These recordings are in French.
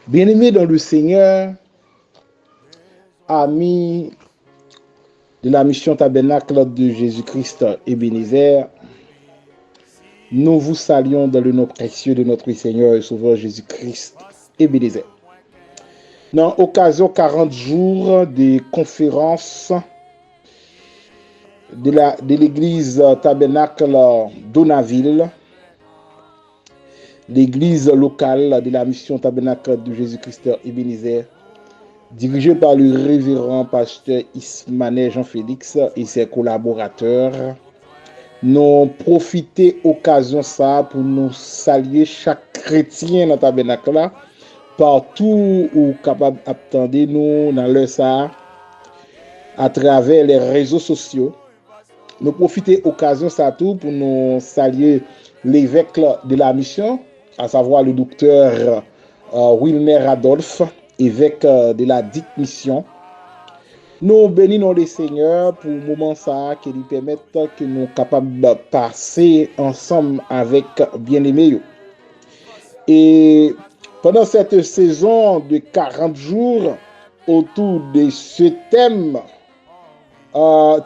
Bien-aimés dans le Seigneur, amis de la mission tabernacle de Jésus-Christ Ebenezer, nous vous saluons dans le nom précieux de notre Seigneur et Sauveur Jésus-Christ Ebenezer. Dans l'occasion 40 jours de conférence de l'église tabernacle d'Onaville, l'église locale de la mission tabernacle de Jésus-Christ Ebenezer, dirigée par le révérend pasteur Ismaël Jean-Félix et ses collaborateurs, nous profité occasion ça pour nous saluer chaque chrétien dans le tabernacle là, partout où capable d'attendre nous dans le ça à travers les réseaux sociaux. Nous profiter occasion ça tout pour nous saluer l'évêque de la mission, à savoir le docteur Wilmer Adolphe, évêque de la dite mission. Nous bénissons le Seigneur pour le moment ça qui lui permettent que nous capables de passer ensemble avec bien-aimés. Et pendant cette saison de 40 jours autour de ce thème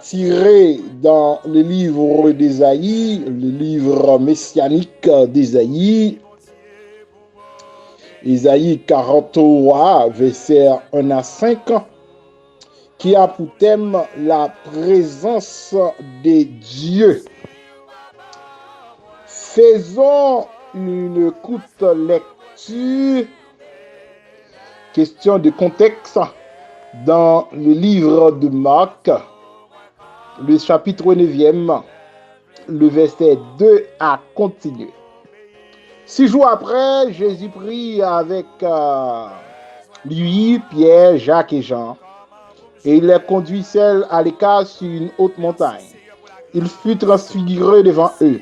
tiré dans le livre d'Ésaïe, le livre messianique d'Ésaïe, Ésaïe 43, versets 1 à 5, qui a pour thème la présence de Dieu. Faisons une courte lecture, question de contexte, dans le livre de Marc, le chapitre 9e, le verset 2 à continuer. 6 jours après, Jésus prit avec lui, Pierre, Jacques et Jean, et il les conduit seuls à l'écart sur une haute montagne. Il fut transfiguré devant eux.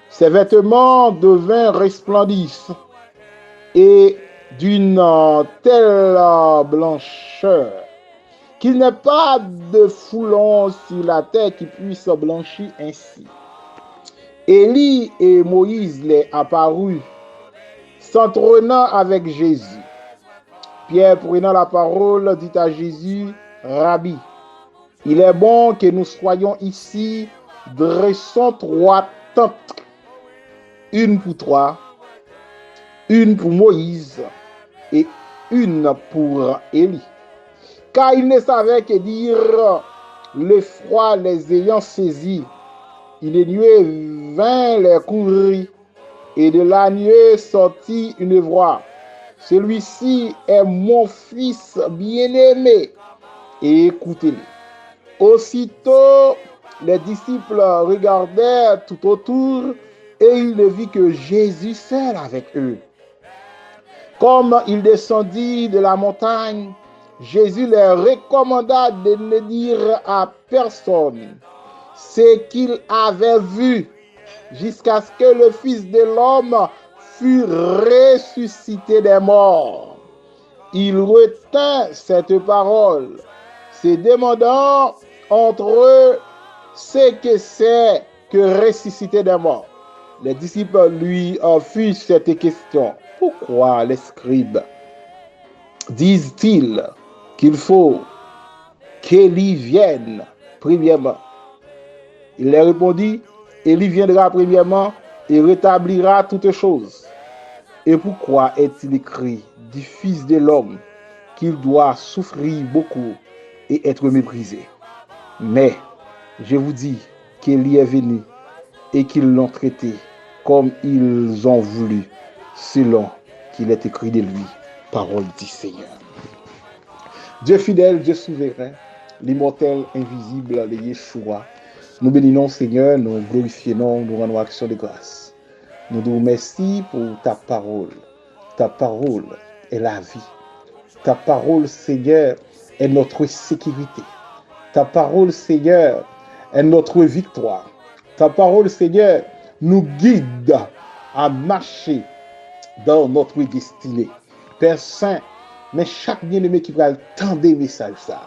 Ses vêtements devinrent resplendissants et d'une telle blancheur qu'il n'est pas de foulon sur la terre qui puisse blanchir ainsi. Élie et Moïse les apparurent, s'entraînant avec Jésus. Pierre, prenant la parole, dit à Jésus, « Rabbi, il est bon que nous soyons ici, dressons 3 tentes, une pour toi, une pour Moïse et une pour Élie. » Car il ne savait que dire, le froid les ayant saisis. Il est nuée vint les couvrir, et de la nuée sortit une voix. Celui-ci est mon fils bien-aimé, et écoutez-le. Aussitôt, les disciples regardèrent tout autour, et ils ne virent que Jésus seul avec eux. Comme il descendit de la montagne, Jésus leur recommanda de ne dire à personne ce qu'il avait vu, jusqu'à ce que le Fils de l'homme fût ressuscité des morts. Il retint cette parole, se demandant entre eux ce que c'est que ressusciter des morts. Les disciples lui firent cette question. Pourquoi les scribes disent-ils qu'il faut qu'Élie vienne premièrement? Il leur répondit, Élie viendra premièrement et rétablira toutes choses. Et pourquoi est-il écrit du Fils de l'homme qu'il doit souffrir beaucoup et être méprisé? Mais je vous dis qu'Élie est venu et qu'ils l'ont traité comme ils ont voulu, selon qu'il est écrit de lui, parole du Seigneur. Dieu fidèle, Dieu souverain, l'immortel, invisible, le Yeshua, nous bénissons Seigneur, nous glorifions, nous rendons action de grâce. Nous te remercions pour ta parole. Ta parole est la vie. Ta parole, Seigneur, est notre sécurité. Ta parole, Seigneur, est notre victoire. Ta parole, Seigneur, nous guide à marcher dans notre destinée. Père Saint, mais chaque bien-aimé qui va entendre des messages, ça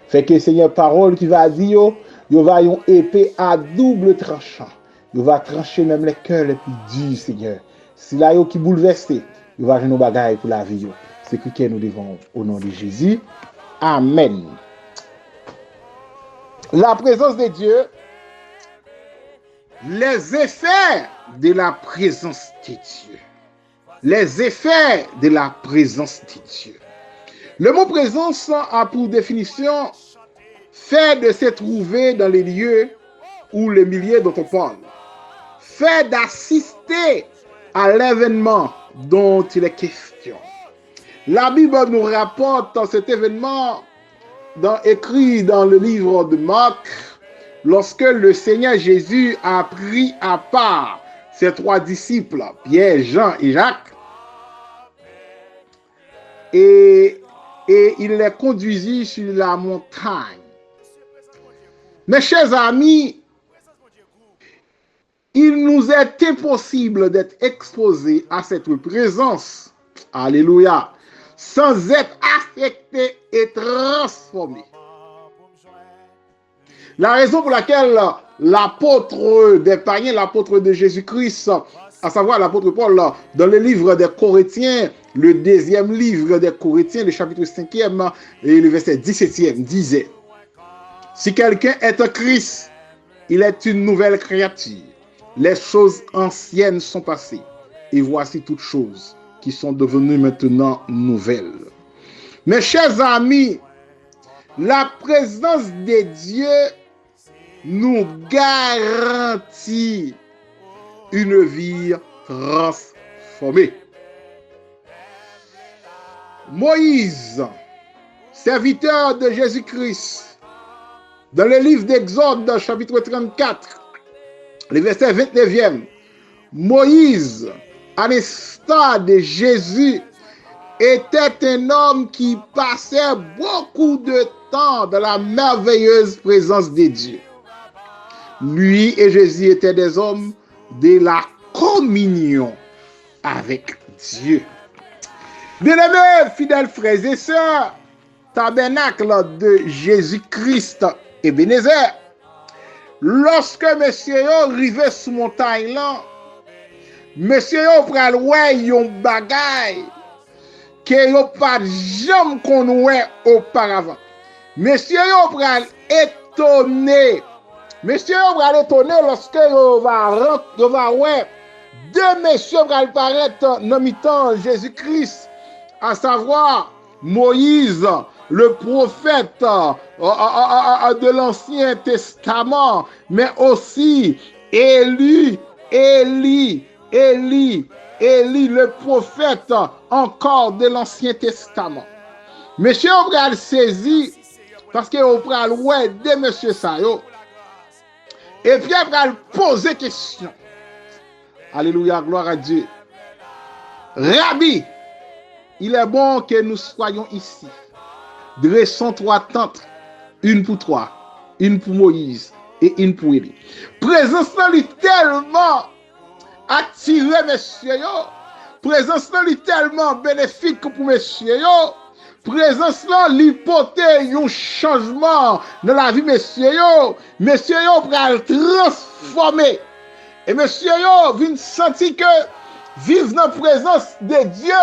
fait que Seigneur, parole qui va dire, il va une épée à double tranchant. Il va trancher même les cœurs les plus durs, Seigneur. Si là, qui bouleversé, il va jouer nos bagailles pour la vie. ce que nous devons au nom de Jésus. Amen. La présence de Dieu, les effets de la présence de Dieu. Les effets de la présence de Dieu. Le mot présence a pour définition fait de se trouver dans les lieux ou les milieux dont on parle. Fait d'assister à l'événement dont il est question. La Bible nous rapporte cet événement écrit dans le livre de Marc, lorsque le Seigneur Jésus a pris à part ses 3 disciples, Pierre, Jean et Jacques, et il les conduisit sur la montagne. Mes chers amis, il nous est impossible d'être exposés à cette présence, alléluia, sans être affectés et transformés. La raison pour laquelle l'apôtre des païens, l'apôtre de Jésus-Christ, à savoir l'apôtre Paul, dans le livre des Corinthiens, le 2e livre des Corinthiens, le chapitre 5e et le verset 17e, disait: si quelqu'un est un Christ, il est une nouvelle créature. Les choses anciennes sont passées, et voici toutes choses qui sont devenues maintenant nouvelles. Mes chers amis, la présence de Dieu nous garantit une vie transformée. Moïse, serviteur de Jésus-Christ, dans le livre d'Exode, chapitre 34, le verset 29e, Moïse, à l'instar de Jésus, était un homme qui passait beaucoup de temps dans la merveilleuse présence de Dieu. Lui et Jésus étaient des hommes de la communion avec Dieu. Bien-aimés, fidèles frères et sœurs, tabernacle de Jésus-Christ Ebenezer, lorsque monsieur arrivait sous montagne là, monsieur pral wè yon bagay que yo pas jamais connait auparavant. Monsieur pral étonné. Monsieur pral étonné lorsque yo va wè deux messieurs pral paraître dans mi-temps Jésus-Christ, à savoir Moïse, le prophète de l'Ancien Testament, mais aussi Élie, le prophète encore de l'Ancien Testament. Monsieur on pral saisi parce que on pral ouais de monsieur ça yo. Et puis on pral poser question. Alléluia, gloire à Dieu. Rabbi, il est bon que nous soyons ici. Dressons 3 tentes, une pour toi, une pour Moïse et une pour Élie. Présence là tellement attiré monsieur yo. Présence là tellement bénéfique pour monsieur yo. Présence là li porter un changement dans la vie monsieur yo. Monsieur yo pral transformer. Et monsieur yo vient sentir que vivre dans la présence de Dieu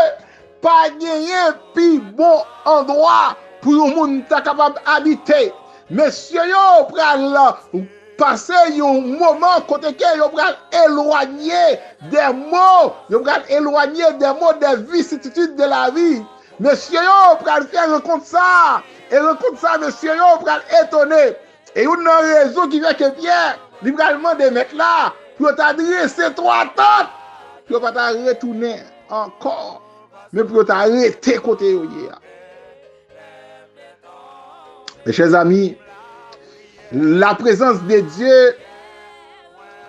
pas gagner plus bon endroit pour un monde ta capable d'habiter. Monsieur yo pral passer un moment côté que yo pral éloigner des mots, yo pral éloigner des mots des vicissitudes de la vie. Monsieur yo pral faire rencontre ça et rencontre ça monsieur yo pral étonné. Et une raison qui fait que Pierre littéralement des mecs là pour t'adresser 3 tentes pour pas ta retourner encore mais pour t'arrêter côté yo. Mes chers amis, la présence de Dieu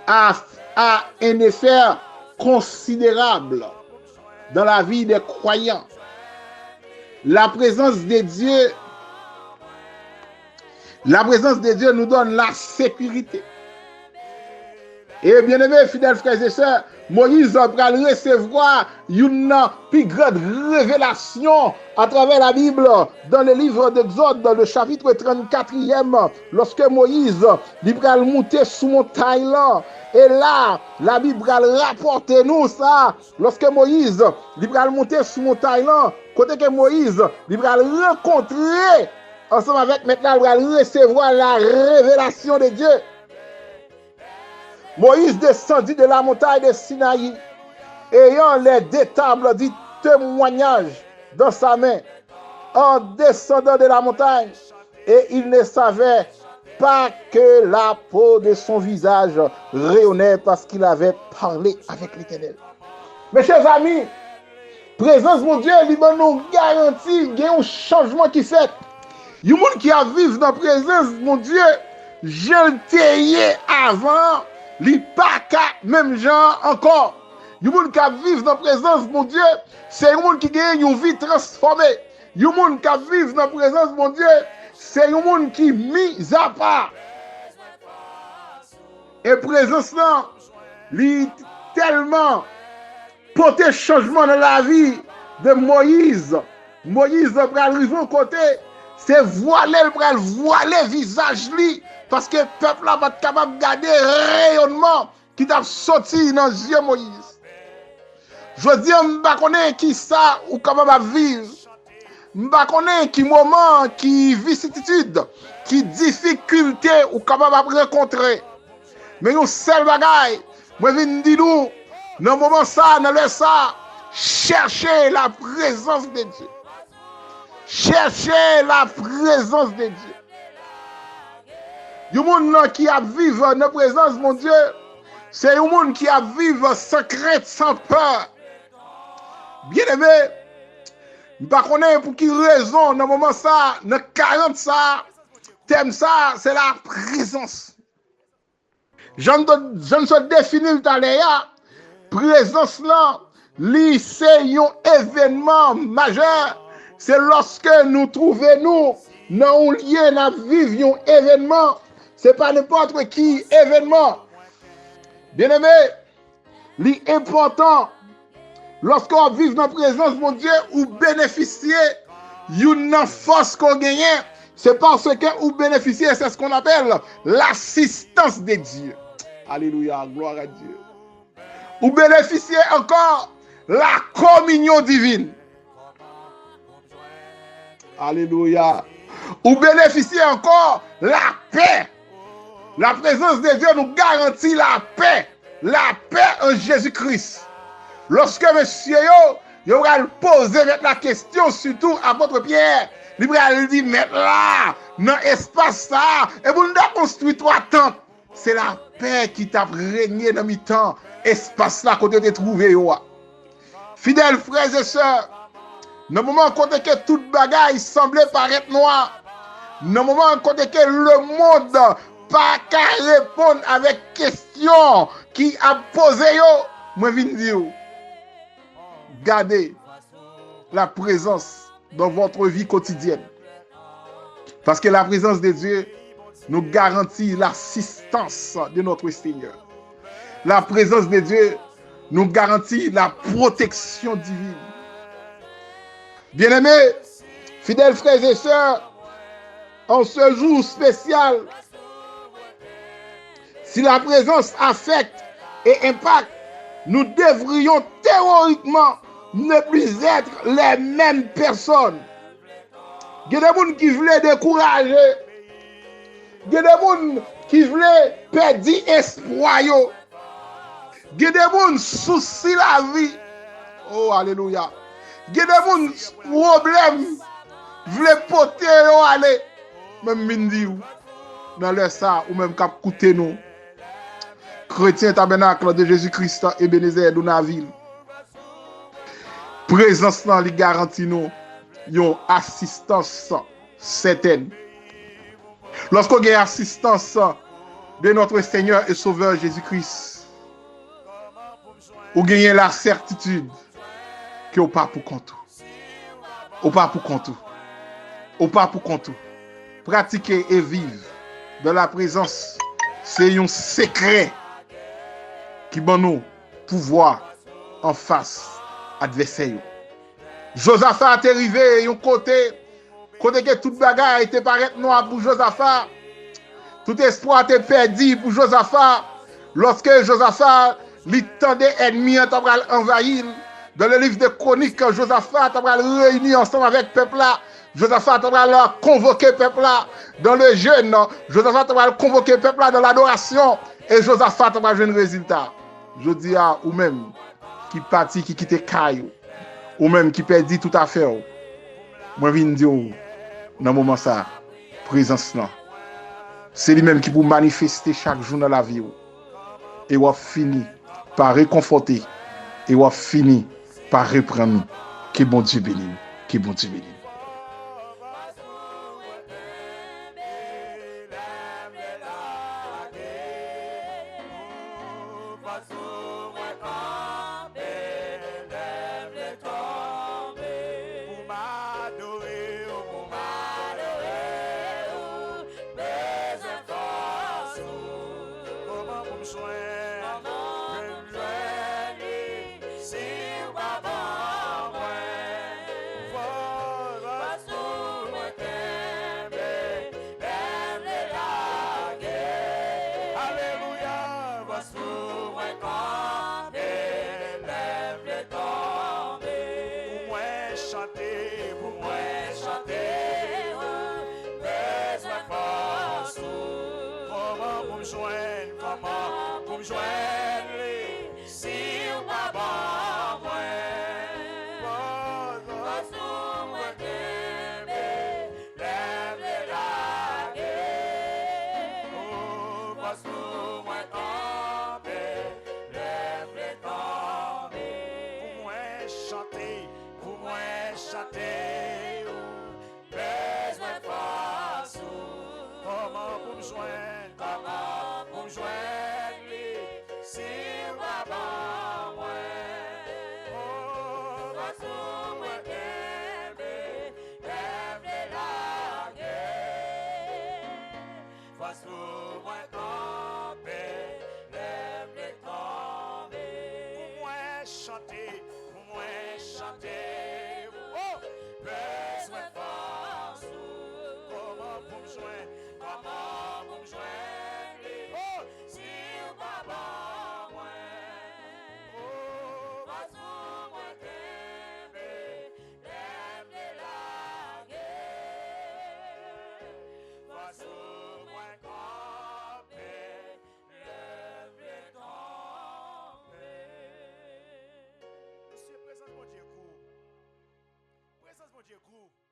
a un effet considérable dans la vie des croyants. La présence de Dieu nous donne la sécurité. Et bien aimés, fidèles frères et sœurs, Moïse va recevoir une plus grande révélation à travers la Bible dans le livre d'Exode, dans le chapitre 34e, lorsque Moïse va monter sous montagne là. Et là, la Bible va rapporter nous ça. Lorsque Moïse va monter sous montagne là, Côté que Moïse, il va rencontrer ensemble avec maintenant, il va recevoir la révélation de Dieu. Moïse descendit de la montagne de Sinaï, ayant les deux tables du témoignage dans sa main, en descendant de la montagne, et il ne savait pas que la peau de son visage rayonnait parce qu'il avait parlé avec l'Éternel. Mes chers amis, présence mon Dieu, il nous garantit qu'il y a un changement qui fait. Il y a des gens qui a vivre dans la présence mon Dieu, je le taillé avant, il pas même gens encore. Il y a des gens qui a vivre dans la présence mon Dieu, c'est un monde qui gagne une vie transformée. Il y a des gens qui a vivre dans la présence mon Dieu, c'est un monde qui mis à part. Et présence là, il tellement porter changement dans la vie de Moïse. Moïse va arriver au côté, c'est voiler le visage lui, parce que le peuple là va être capable de garder le rayonnement qui t'a sorti dans les yeux Moïse. Je dis, je ne connais qui ça ou comment va vivre. Je ne connais qui moment, qui vicissitude, qui difficulté ou comment va rencontrer. Mais nous seul bagaille, moi je viens dire nous, dans le moment ça, dans le ça, cherchez la présence de Dieu. Cherchez la présence de Dieu. Il y a des gens qui vivent dans la présence de mon Dieu. C'est un monde qui vivent sans crainte, sans peur. Bien aimé, je ne sais pas pour qui raison, dans le moment ça, dans 40 ça, thème ça, c'est la présence. Je ne sais définir tout à l'heure. Présence là, c'est un événement majeur. C'est lorsque nous trouvons nous dans un lieu, dans vivre un événement. Ce n'est pas n'importe qui événement. Bien aimé, l'important, lorsqu'on vit dans la présence de mon Dieu, ou bénéficier d'une force qu'on gagne, c'est parce que ou bénéficier, c'est ce qu'on appelle l'assistance de Dieu. Alléluia, gloire à Dieu. Ou bénéficier encore la communion divine. Alléluia. Ou bénéficier encore la paix. La présence de Dieu nous garantit la paix. La paix en Jésus-Christ. Lorsque monsieur yo va poser la question surtout à votre Pierre, il va dire mettre là dans l'espace ça et vous nous construit 3 tentes. C'est la paix qui t'a régné dans mi-temps, espace là côté de trouver yo. Fidèles frères et sœurs, dans le moment côté que toute bagaille semblait paraître noir, dans le moment côté que le monde pas qu'à répondre avec question qui a posé yo, moi viens dire gardez la présence dans votre vie quotidienne. Parce que la présence de Dieu nous garantit l'assistance de notre Seigneur. La présence de Dieu nous garantit la protection divine. Bien-aimés, fidèles frères et sœurs, en ce jour spécial, si la présence affecte et impacte, nous devrions théoriquement ne plus être les mêmes personnes. Il y a des gens qui voulaient décourager. Il y a des gens qui voulaient perdre espoir. Il y a des gens souci la vie. Oh, alléluia. Il y a des gens problèmes voulaient porter aller. Même mindi dans le ça ou même cap coûter nous. Chrétien tabernacle de Jésus-Christ Ebenezer Donaville. Présence dans les garantit nous une assistance certaine. Lorsqu'on a assistance de notre Seigneur et Sauveur Jésus-Christ, on gagne la certitude que on pas pour compte. On pas pour compte. On pas pour compte. Pratiquer et vivre dans la présence, c'est un secret qui donne nous pouvoir en face adversaire. Josaphat est arrivé un côté que toute bagarre était paraître noir pour Josaphat. Tout espoir était perdu pour Josaphat. Lorsque Josaphat lui tendait ennemi en envahir, Dans le livre de Chroniques, quand Josaphat a réuni ensemble avec le peuple là, Josaphat a convoqué le peuple là dans le jeûne, Josaphat a convoqué le peuple là dans l'adoration, et Josaphat a eu un résultat. Je dis à ou même qui parti, qui quitte Caillou, ou même qui perdit tout à fait. Moi, je viens dire, dans le moment ça, présence là, c'est lui-même qui peut manifester chaque jour dans la vie. Et on fini par réconforter. Et on fini par reprendre. Que bon Dieu bénisse. Que bon Dieu bénisse. Dieu court.